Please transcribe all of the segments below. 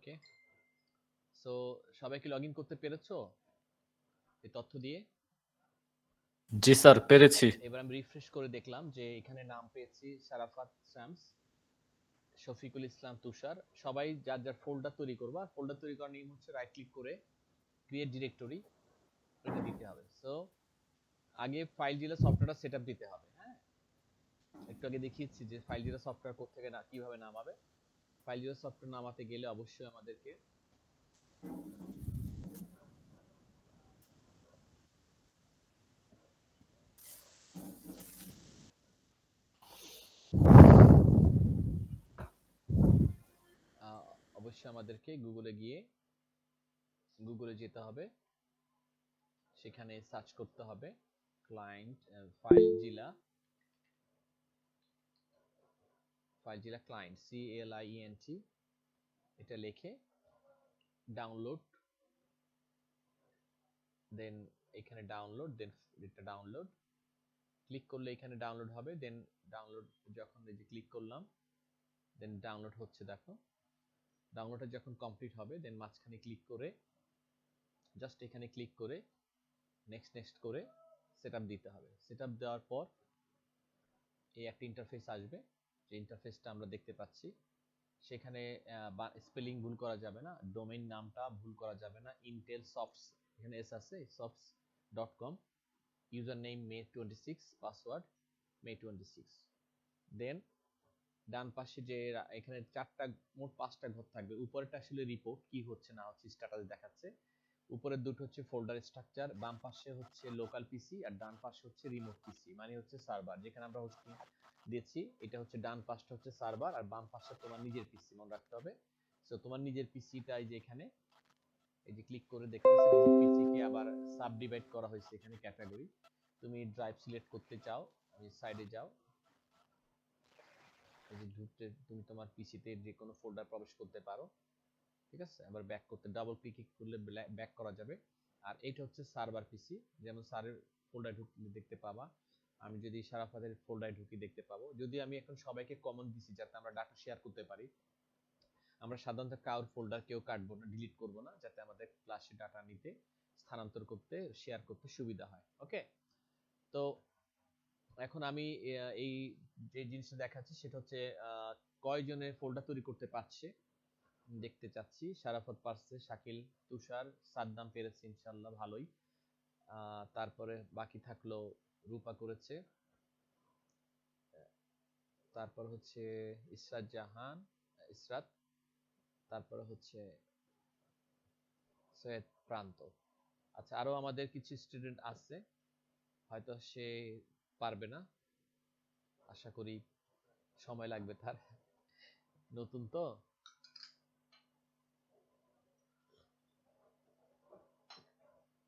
ওকে, so সবাই কি login করতে পেরেছো এই তথ্য দিয়ে? জি স্যার, পেরেছি। আচ্ছা, এবার আমি রিফ্রেশ করে দেখলাম যে এখানে নাম পেয়েছি শারাফাত শামস, শফিকুল ইসলাম, তুষার। সবাই যার যার ফোল্ডার তৈরি করবা। ফোল্ডার তৈরি করার নিয়ম হচ্ছে রাইট ক্লিক করে ক্রিয়েট ডিরেক্টরি এটা দিতে হবে। সো আগে ফাইল জিলা সফটওয়্যারটা সেটআপ দিতে হবে। হ্যাঁ, একটু আগে দেখিয়েছি যে ফাইল জিলা সফটওয়্যার কোথা থেকে না কিভাবে নামাবে। ফাইল জিলা সফটওয়্যার নামাতে গেলে অবশ্যই আমাদেরকে অবশ্যই আমাদেরকে গুগলে যেতে হবে, সেখানে সার্চ করতে হবে ক্লায়েন্ট ফাইলজিলা ক্লায়েন্ট CLIENT, এটা লিখে ডাউনলোড, দেন এখানে ডাউনলোড, দেন এটা ডাউনলোড ক্লিক করলে এখানে ডাউনলোড হবে। দেন ডাউনলোড যখন এই যে ক্লিক করলাম, দেন ডাউনলোড হচ্ছে, দেখো ডাউনলোডটা যখন কমপ্লিট হবে দেন মাঝখানে ক্লিক করে জাস্ট এখানে ক্লিক করে নেক্সট নেক্সট করে সেটআপ দিতে হবে। সেটআপ দেওয়ার পর এই একটা ইন্টারফেস আসবে, যে ইন্টারফেসটা আমরা দেখতে পাচ্ছি। সেখানে স্পেলিং ভুল করা যাবে না, ডোমেইন নামটা ভুল করা যাবে না। ইন্টেল সফটস, এখানে এস আছে, softs.com, user name May26, password May26। দেন ডান পাশে যে এখানে মোট পাঁচটা ঘর থাকবে। উপরেরটা আসলে রিপোর্ট কি হচ্ছে না হচ্ছে স্ট্যাটাস দেখাচ্ছে। উপরের দুটো হচ্ছে ফোল্ডার স্ট্রাকচার, বাম পাশে হচ্ছে লোকাল পিসি আর ডান পাশে হচ্ছে রিমোট পিসি, মানে হচ্ছে সার্ভার যেখানে আমরা হোস্টিং দিয়েছি। এটা হচ্ছে ডান পাশটা হচ্ছে সার্ভার আর বাম পাশে তোমার নিজের পিসি, মনে রাখতে হবে। সো তোমার নিজের পিসিটা এই যে এখানে, এই যে ক্লিক করে দেখতেছেন নিজের পিসি কে আবার সাব ডিভাইড করা হয়েছে এখানে ক্যাটাগরি। তুমি ড্রাইভ সিলেক্ট করতে চাও, এই সাইডে যাও, এই যে ঢুকতে তুমি তোমার পিসিতে যে কোনো ফোল্ডার প্রবেশ করতে পারো। ঠিক আছে, আবার ব্যাক করতে ডাবল ক্লিক করলে ব্যাক করা যাবে। আর এটা হচ্ছে সার্ভার পিসি, যেমন সারের ফোল্ডার ঢুকলে দেখতে পাবা, আমি যদি শারাফাতের ফোল্ডারে ঢুকি দেখতে পাবো। যদি আমি এখন সবাইকে কমন দিছি যাতে আমরা ডাটা শেয়ার করতে পারি, আমরা সাধারণত কাউর ফোল্ডার কেউ কাটবো না, ডিলিট করব না, যাতে আমাদের ক্লাসে ডাটা নিতে, স্থানান্তর করতে, শেয়ার করতে সুবিধা হয়। ওকে, তো এখন আমি এই যে জিনিসটা দেখাচ্ছি সেটা হচ্ছে কয়জনের ফোল্ডার তৈরি করতে পারছে দেখতে চাচ্ছি। শারাফত পারছে, শাকিল, তুষার, সাদ্দাম পেরেছে ইনশাল্লাহ ভালোই। তারপরে বাকি থাকলো রূপা করেছে, তারপর হচ্ছে ইসরাত জাহান, ইসরাত, তারপরে হচ্ছে সৈয়দ প্রান্ত। আচ্ছা, আরো আমাদের কিছু স্টুডেন্ট আছে, হয়তো সে পারবে না, আশা করি সময় লাগবে তার, নতুন তো।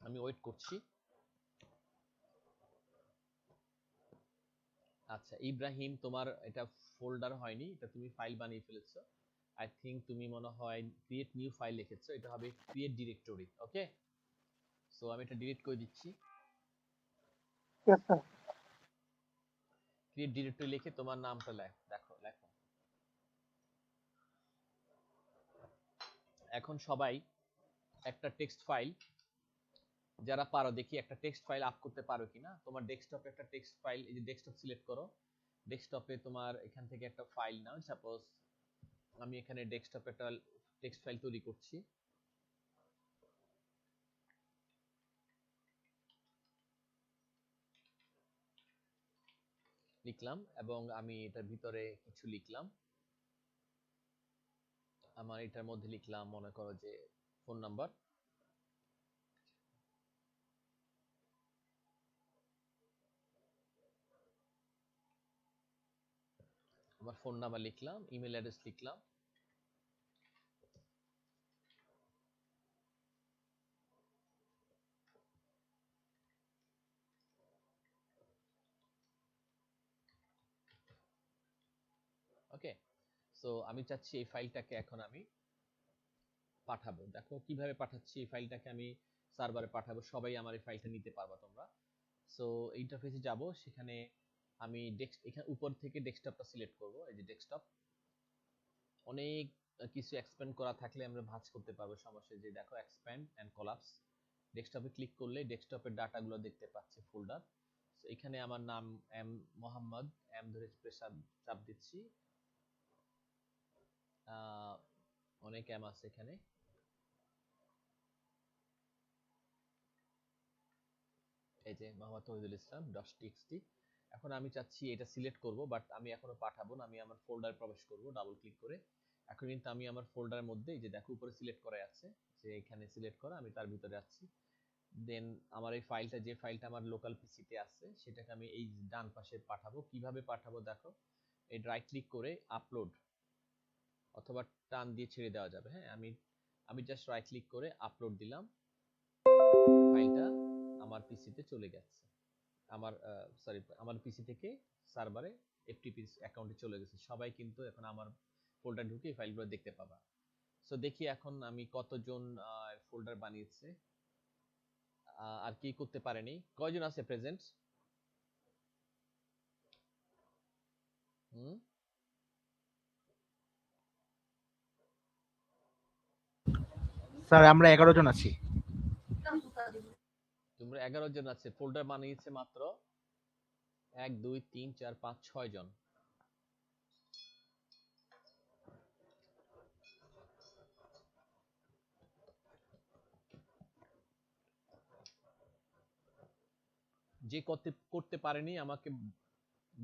আমি ওয়েট করছি। আচ্ছা ইব্রাহিম, তোমার এটা ফোল্ডার হয়নি, এটা তুমি ফাইল বানিয়ে ফেলেছো। আই থিংক তুমি মনে হয় ক্রিয়েট নিউ ফাইল লিখেছো, এটা হবে ক্রিয়েট ডিরেক্টরি। ওকে, সো আমি এটা ডিলিট করে দিচ্ছি। Yes, sir. ক্রিয়েট ডিরেক্টরি লিখে তোমার নামটা লেখো। এখন সবাই একটা টেক্সট ফাইল, যারা পারো দেখি একটা টেক্সট ফাইল আপ করতে পারো কিনা। তোমার ডেস্কটপে একটা টেক্সট ফাইল, এই যে ডেস্কটপ সিলেক্ট করো, ডেস্কটপে তোমার এখান থেকে একটা ফাইল নাও। সাপোজ আমি এখানে ডেস্কটপে একটা টেক্সট ফাইল তৈরি করছি, লিখলাম এবং আমি এটার ভিতরে কিছু লিখলাম। আমার এটার মধ্যে লিখলাম মনে করো যে ফোন নাম্বার, আমার ফোন নাম্বার লিখলাম, ইমেল অ্যাড্রেস লিখলাম। ওকে, সো আমি চাচ্ছি এই ফাইলটাকে এখন আমি পাঠাবো। দেখো কিভাবে পাঠাচ্ছি, এই ফাইলটাকে আমি সার্ভারে পাঠাবো, সবাই আমার এই ফাইলটা নিতে পারবা তোমরা। সো ইন্টারফেসে যাব, সেখানে আমি এখানে উপর থেকে ডেস্কটপটা সিলেক্ট করব, এই যে ডেস্কটপ। অনেক কিছু এক্সপ্যান্ড করা থাকলে আমরা ভাঁজ করতে পারবো, সমস্যা যে দেখো এক্সপ্যান্ড এন্ড কোলাপস। ডেস্কটপে ক্লিক করলে ডেস্কটপের ডাটাগুলো দেখতে পাচ্ছি ফোল্ডার। এখানে আমার নাম এম মোহাম্মদ, এম ধরে প্রেসার চাপ দিচ্ছি, অনেক এম আছে এখানে। এই যে মোহাম্মদ তৌহিদুল ইসলাম .txt। এখন আমি চাচ্ছি এটা সিলেক্ট করব, বাট আমি এখনো পাঠাবো না, আমি আমার ফোল্ডারে প্রবেশ করব ডাবল ক্লিক করে। এখন কিন্তু আমি আমার ফোল্ডারের মধ্যে এই যে দেখো উপরে সিলেক্ট করা আছে, যে এখানে সিলেক্ট করা, আমি তার ভিতরে আছি। দেন আমার এই ফাইলটা, যে ফাইলটা আমার লোকাল পিসিতে আছে, সেটাকে আমি এই ডান পাশে পাঠাবো। কিভাবে পাঠাবো দেখো, এই রাইট ক্লিক করে আপলোড, অথবা টান দিয়ে ছেড়ে দেওয়া যাবে। হ্যাঁ, আমি জাস্ট রাইট ক্লিক করে আপলোড দিলাম, ফাইলটা আমার পিসিতে চলে গেছে। আমার পিসি থেকে সার্ভারে এফটিপি অ্যাকাউন্টে চলে গেছে। সবাই কিন্তু এখন আমার ফোল্ডার ঢুকে ফাইলগুলো দেখতে পাবা। সো দেখি এখন আমি কতজন ফোল্ডার বানিয়েছে, আর কি করতে পারেনি, কয়জন আছে প্রেজেন্ট? স্যার আমরা 11 জন আছি। তোমরা 11 জন আছে, ফোল্ডার বানিয়েছে মাত্র 1 2 3 4 5 6 জন। যে করতে পারেনি আমাকে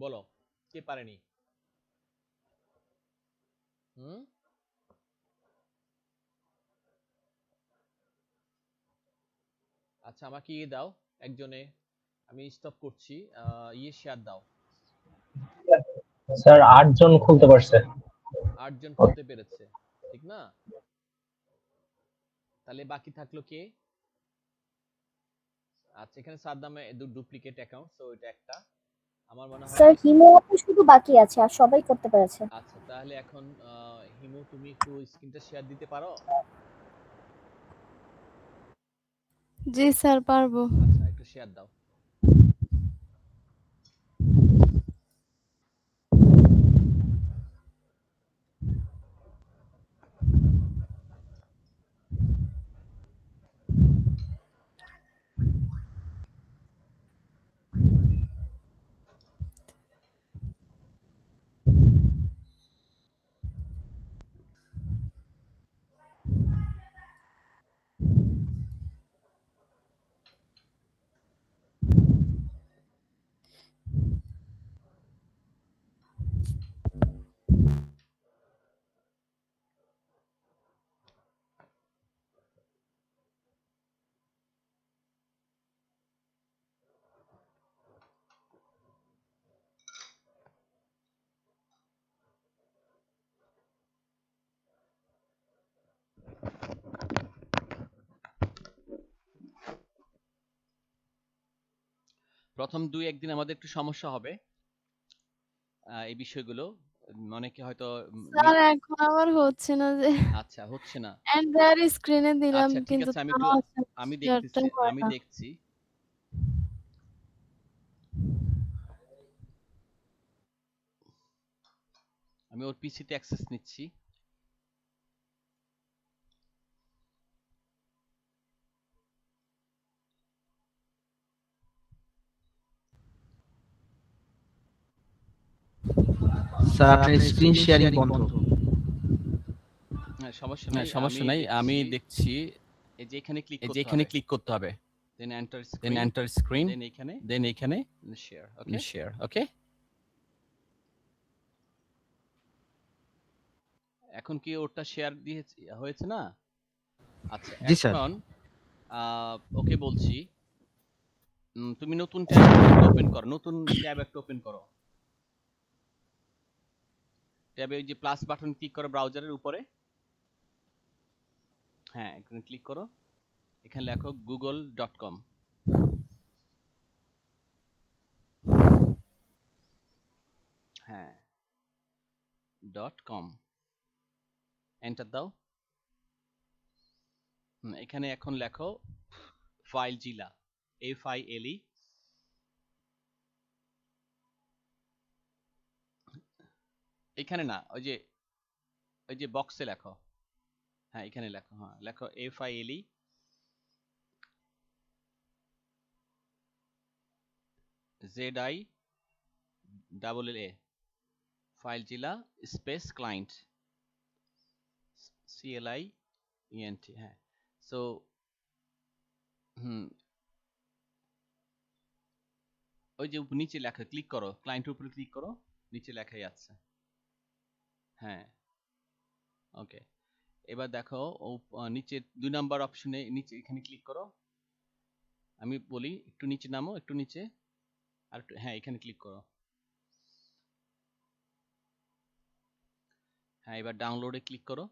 বলো, কে পারেনি? আচ্ছা, আমাকে ইয়ে দাও একজনে, আমি স্টপ করছি, শেয়ার দাও। স্যার 8 জন খুলতে পারছে। 8 জন খুলতে পেরেছে, ঠিক না? তাহলে বাকি থাকলো কে? আচ্ছা, এখানে সাদ্দামে ডুপ্লিকেট অ্যাকাউন্ট, সো এটা একটা, আমার মনে হয়। স্যার হিমু আপু শুধু বাকি আছে, আর সবাই করতে পেরেছে। আচ্ছা, তাহলে এখন হিমু তুমি একটু স্ক্রিনটা শেয়ার দিতে পারো? জি স্যার পারবো। আচ্ছা, একটু শেয়ার দাও। প্রথম 2-1 দিন আমাদের একটু সমস্যা হবে এই বিষয়গুলো, অনেকে হয়তো স্যার এখন আবার হচ্ছে না যে। আচ্ছা, হচ্ছে না, এন্টার স্ক্রিনে দিলাম আচ্ছা ঠিক কিন্তু আছে, আমি দেখতেছি। আমি ওর পিসিতে অ্যাক্সেস নিচ্ছি। স্যার আপনার স্ক্রিন শেয়ারিং বন্ধ। হ্যাঁ, সমস্যা নাই, আমি দেখছি। এই যে এখানে ক্লিক করতে হবে, দেন এন্টার স্ক্রিন, দেন এখানে শেয়ার। ওকে, এখন কি ওটা শেয়ার হয়েছে না? আচ্ছা, জি স্যার। এখন ওকে বলছি, তুমি নতুন ট্যাব একটা ওপেন করো। ট্যাবে ওই যে প্লাস বাটন ক্লিক করো ব্রাউজারের উপরে। হ্যাঁ, এখানে ক্লিক করো, এখানে লেখো google.com। হ্যাঁ, .com, এন্টার দাও। এখানে এখন লেখো ফাইলজিলা, FILE। এখানে না, ওই যে ওই যে বক্সে লেখো, হ্যাঁ এখানে লেখো, হ্যাঁ লেখো FILE ZILLA FileZilla space client CLIENT, হ্যাঁ। সো ওই যে নিচে লেখা, ক্লিক করো, ক্লায়েন্টের উপরে ক্লিক করো, নিচে লেখাই আছে, হ্যাঁ ওকে। এবার দেখো নিচে 2 নাম্বার অপশনে নিচে এখানে ক্লিক করো, আমি বলি একটু নিচে নামো, একটু নিচে, আর একটু, হ্যাঁ এখানে ক্লিক করো, হ্যাঁ এবার ডাউনলোডে ক্লিক করো,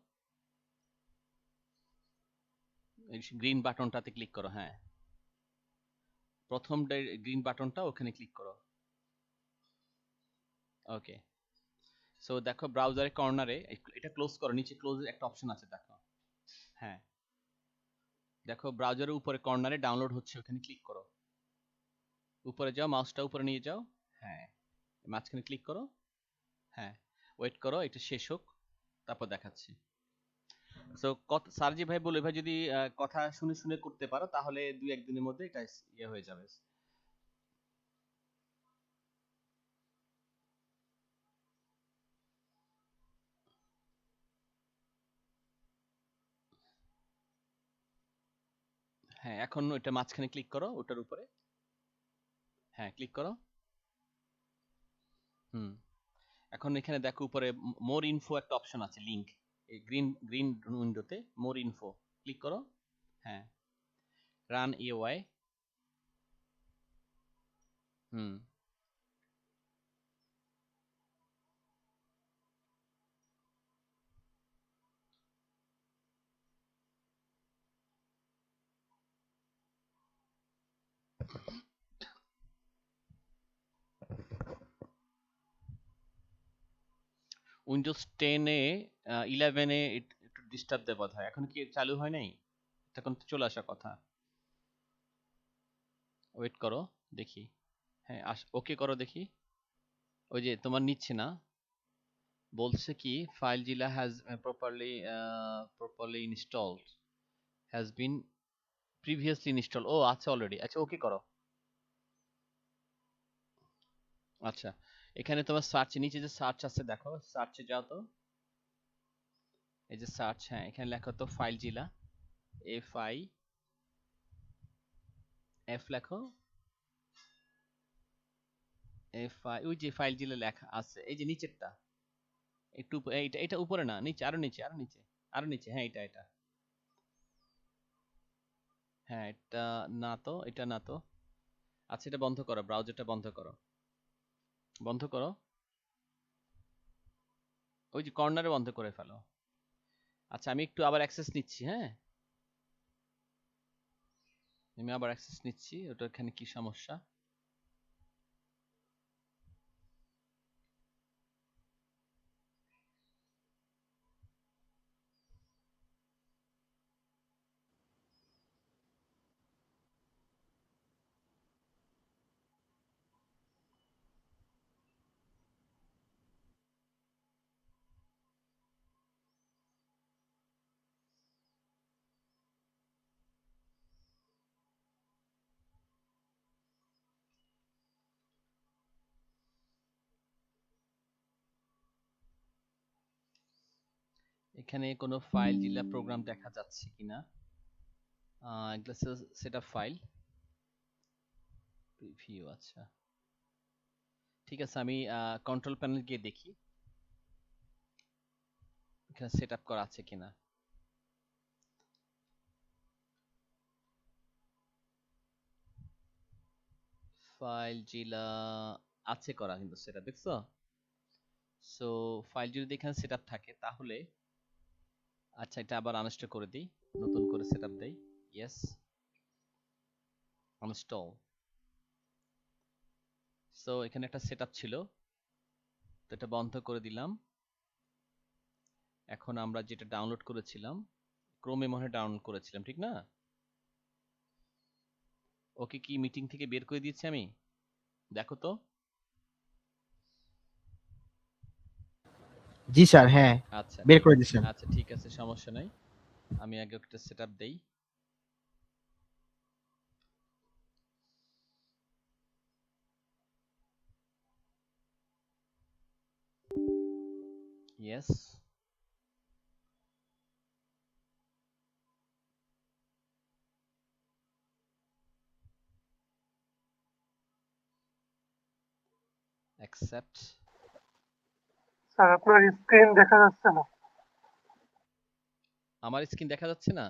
গ্রিন বাটনটাতে ক্লিক করো, হ্যাঁ প্রথম গ্রিন বাটনটা ওখানে ক্লিক করো, ওকে। সো দেখো ব্রাউজারের কর্নারে এটা ক্লোজ করো, নিচে ক্লোজের একটা অপশন আছে দেখো, হ্যাঁ দেখো ব্রাউজারের উপরে কর্নারে ডাউনলোড হচ্ছে, ওখানে ক্লিক করো, উপরে যাও, মাউসটা উপরে নিয়ে যাও, হ্যাঁ মাঝখানে ক্লিক করো, হ্যাঁ ওয়েট করো এটা শেষ হোক, তারপর দেখাচ্ছি। সো সারজি ভাই বলে, ভাই যদি কথা শুনে শুনে করতে পারো তাহলে 2-1 দিনের মধ্যে এটা ইয়ে হয়ে যাবে। হ্যাঁ এখন ওইটা মাঝখানে ক্লিক করো, ওটার উপরে, হ্যাঁ ক্লিক করো, এখন এখানে দেখো উপরে মোর ইনফো একটা অপশন আছে, লিংক, এই গ্রিন গ্রিন উইন্ডোতে মোর ইনফো ক্লিক করো, হ্যাঁ রান AOI, উইন্ডোজ 10 এ 11 এ একটু ডিস্টার্ব দেয় বোধ হয়, এখন কি চালু হয় নাই, তখন তো চলে আসার কথা, ওয়েট করো দেখি, হ্যাঁ ওকে করো দেখি, ওই যে তোমার নিচ্ছে না, বলছে কি FileZilla has properly installed, has been previously installed, ও আচ্ছা অলরেডি, আচ্ছা ওকে করো, আচ্ছা এখানে তোমার সার্চ, নিচে যে সার্চ আছে দেখো, সার্চে যাও তো, এই যে সার্চ, হ্যাঁ এখানে লেখো তো FileZilla, লেখো ওই যে FileZilla লেখা আছে, এই যে নিচেরটা, একটু এইটা, এটা উপরে না, নিচে, আরো নিচে, আরো নিচে, আরো নিচে, হ্যাঁ এটা এটা, হ্যাঁ এটা না তো, এটা না তো, আচ্ছা এটা বন্ধ করো, ব্রাউজারটা বন্ধ করো, বন্ধ করো, ওই যে কর্নারে বন্ধ করে ফেলো। আচ্ছা আমি একটু আবার অ্যাক্সেস নিচ্ছি, হ্যাঁ আমি আবার অ্যাক্সেস নিচ্ছি, ওটা এখানে কি সমস্যা, এখানে কোনো FileZilla প্রোগ্রাম দেখা যাচ্ছে কিনা, এগুলো সেটআপ ফাইল প্রিভিউ, আচ্ছা ঠিক আছে, আমি কন্ট্রোল প্যানেল গিয়ে দেখি এখানে সেটআপ করা আছে কিনা, FileZilla আছে করা কিন্তু সেটআপ, দেখছো? সো ফাইল যদি এখানে সেটআপ থাকে তাহলে, আচ্ছা এটা আবার আনইনস্টল করে দিই, নতুন করে সেটআপ দেই, ইয়েস আনইনস্টল। সো এখানে একটা সেটআপ ছিল, তো এটা বন্ধ করে দিলাম। এখন আমরা যেটা ডাউনলোড করেছিলাম, ক্রোমে মনে হয় ডাউনলোড করেছিলাম, ঠিক না? ওকে কি মিটিং থেকে বের করে দিয়েছি আমি, দেখো তো। জি স্যার, হ্যাঁ আচ্ছা বের করে দিয়েছেন। আচ্ছা ঠিক আছে, সমস্যা নাই। আমি আগে একটা সেটআপ দেই। Yes, accept. স্যার আপনার স্ক্রিন দেখা যাচ্ছে না। আমার স্ক্রিন দেখা যাচ্ছে না?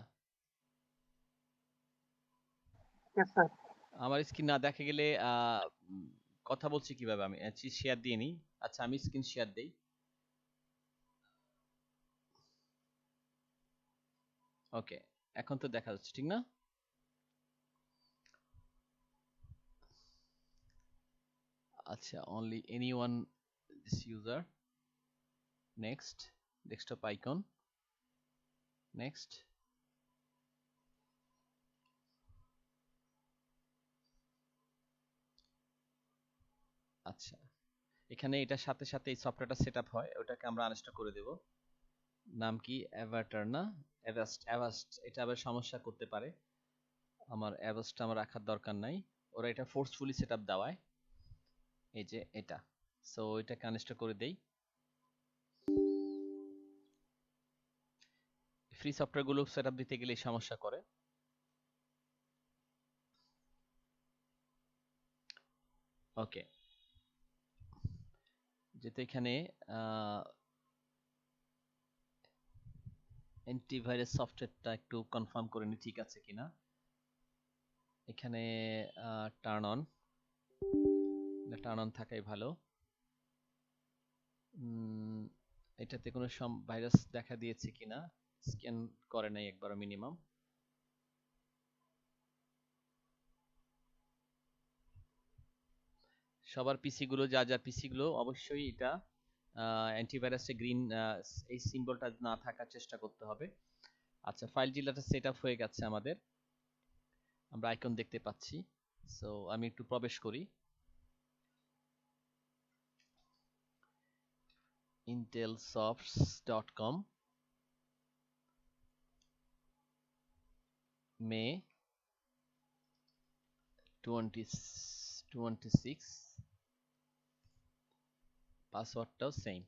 Yes, sir. আমার স্ক্রিন না দেখা গেলে কথা বলছি কিভাবে? আমি শেয়ার দিয়ে নিই। আচ্ছা আমি স্ক্রিন শেয়ার দেই। ওকে, এখন তো দেখা যাচ্ছে ঠিক না? আচ্ছা, only anyone this user. Next, desktop icon. Next. আচ্ছা, এখানে এটার সাথে সাথে এই সফটওয়্যারটা সেটআপ হয়, ওটাকে আমরা আনইনস্টল করে দেব। নাম কি? অ্যাভাটার না? অ্যাভাস্ট এটা আবার সমস্যা করতে পারে। আমার অ্যাভাস্টটা আমার রাখার দরকার নাই। ওরা এটা ফোর্সফুলি সেটআপ দেওয়ায়। এই যে এটা। সো এটাকে আনইনস্টল করে দেই। ফ্রি সফটওয়্যারগুলো সেটআপ দিতে গেলে এই সমস্যা করে। ওকে, যেহেতু এখানে অ্যান্টিভাইরাস সফটওয়্যারটা একটু কনফার্ম করে নি ঠিক আছে কিনা। এখানে টার্ন অন, টার্ন অন থাকাই ভালো। এটাতে কোনো ভাইরাস দেখা দিয়েছে কিনা স্ক্যান করে নাই একবার মিনিমাম। সবার পিসি গুলো, যার পিসি গুলো অবশ্যই এটা অ্যান্টিভাইরাসে গ্রিন এই সিম্বলটা না থাকার চেষ্টা করতে হবে। আচ্ছা, ফাইল জিলাটা সেটআপ হয়ে গেছে আমাদের, আমরা আইকন দেখতে পাচ্ছি। সো আমি একটু প্রবেশ করি intelsofts.com May 2026, পাসওয়ার্ডটাও সেম।